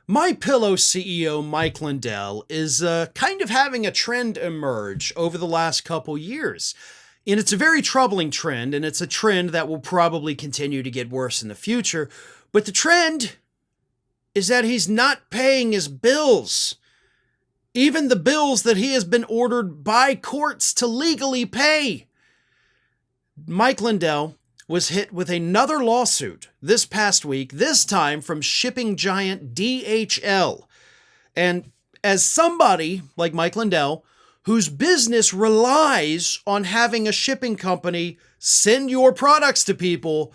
MyPillow CEO Mike Lindell is kind of having a trend emerge over the last couple years. And it's a very troubling trend, and it's a trend that will probably continue to get worse in the future. But the trend is that he's not paying his bills. Even the bills that he has been ordered by courts to legally pay. Mike Lindell was hit with another lawsuit this past week, this time from shipping giant DHL. And as somebody like Mike Lindell, whose business relies on having a shipping company send your products to people,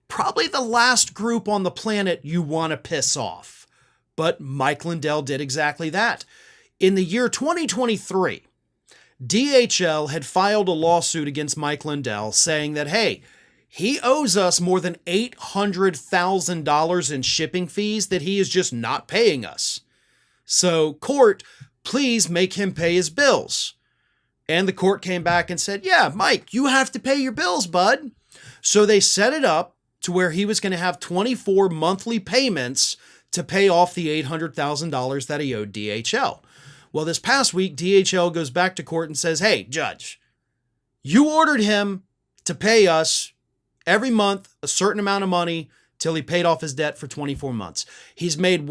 probably the last group on the planet you want to piss off. But Mike Lindell did exactly that. In the year 2023, DHL had filed a lawsuit against Mike Lindell saying that, hey, he owes us more than $800,000 in shipping fees that he is just not paying us. So, court, please make him pay his bills. And the court came back and said, yeah, Mike, you have to pay your bills, bud. So they set it up to where he was going to have 24 monthly payments to pay off the $800,000 that he owed DHL. Well, this past week, DHL goes back to court and says, hey, judge, you ordered him to pay us every month a certain amount of money till he paid off his debt for 24 months. He's made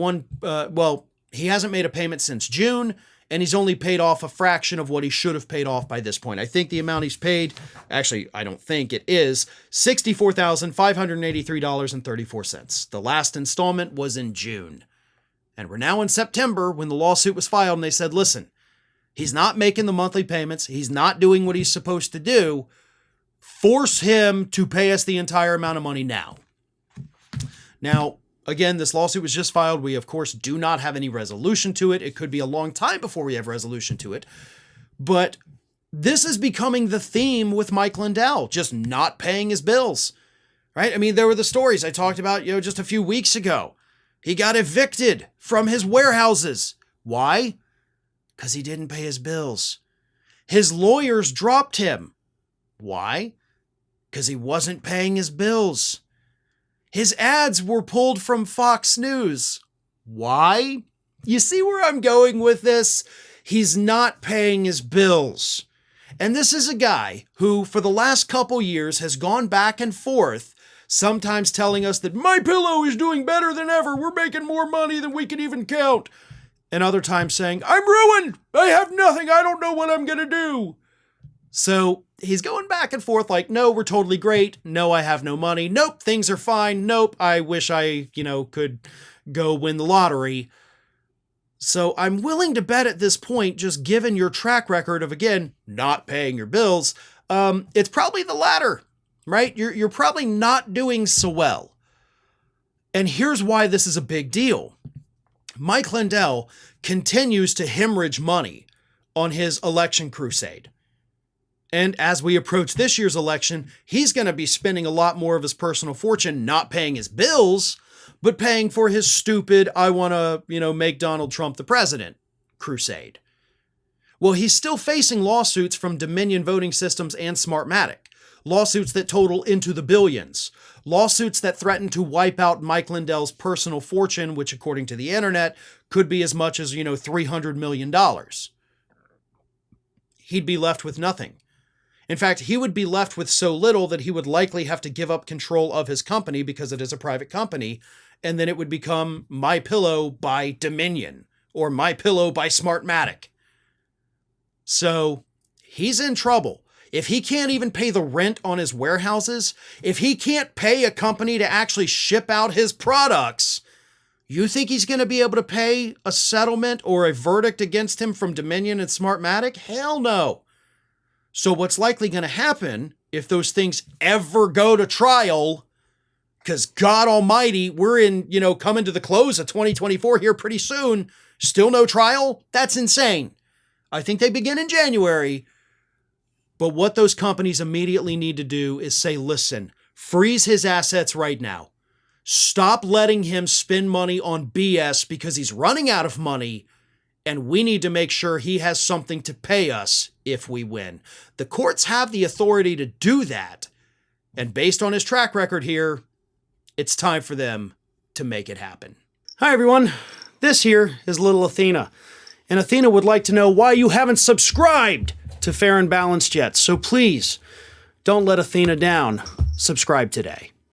he hasn't made a payment since June, and he's only paid off a fraction of what he should have paid off by this point. I think the amount he's paid, actually, I don't think it is, $64,583.34. The last installment was in June. And we're now in September when the lawsuit was filed, and they said, listen, he's not making the monthly payments. He's not doing what he's supposed to do. Force him to pay us the entire amount of money now. Now, again, this lawsuit was just filed. We, of course, do not have any resolution to it. It could be a long time before we have resolution to it. But this is becoming the theme with Mike Lindell, just not paying his bills, right? I mean, there were the stories I talked about, just a few weeks ago. He got evicted from his warehouses. Why? Because he didn't pay his bills. His lawyers dropped him. Why? Because he wasn't paying his bills. His ads were pulled from Fox News. Why? You see where I'm going with this? He's not paying his bills. And this is a guy who, for the last couple years, has gone back and forth, sometimes telling us that MyPillow is doing better than ever. We're making more money than we can even count. And other times saying, I'm ruined. I have nothing. I don't know what I'm going to do. So he's going back and forth like, no, we're totally great. No, I have no money. Nope, things are fine. Nope, I wish I, could go win the lottery. So I'm willing to bet at this point, just given your track record of, again, not paying your bills, it's probably the latter, right? You're probably not doing so well. And here's why this is a big deal. Mike Lindell continues to hemorrhage money on his election crusade. And as we approach this year's election, he's going to be spending a lot more of his personal fortune not paying his bills, but paying for his stupid, I want to, make Donald Trump the president crusade. Well, he's still facing lawsuits from Dominion Voting Systems and Smartmatic. Lawsuits that total into the billions. Lawsuits that threaten to wipe out Mike Lindell's personal fortune, which according to the internet could be as much as, $300 million. He'd be left with nothing. In fact, he would be left with so little that he would likely have to give up control of his company because it is a private company, and then it would become MyPillow by Dominion or MyPillow by Smartmatic. So he's in trouble. If he can't even pay the rent on his warehouses, if he can't pay a company to actually ship out his products, you think he's going to be able to pay a settlement or a verdict against him from Dominion and Smartmatic? Hell no. So what's likely going to happen if those things ever go to trial, because God almighty, we're coming to the close of 2024 here pretty soon, still no trial? That's insane. I think they begin in January. But what those companies immediately need to do is say, listen, freeze his assets right now. Stop letting him spend money on BS because he's running out of money. And we need to make sure he has something to pay us if we win. The courts have the authority to do that. And based on his track record here, it's time for them to make it happen. Hi, everyone. This here is little Athena. And Athena would like to know why you haven't subscribed to Fair and Balanced yet. So please, don't let Athena down. Subscribe today.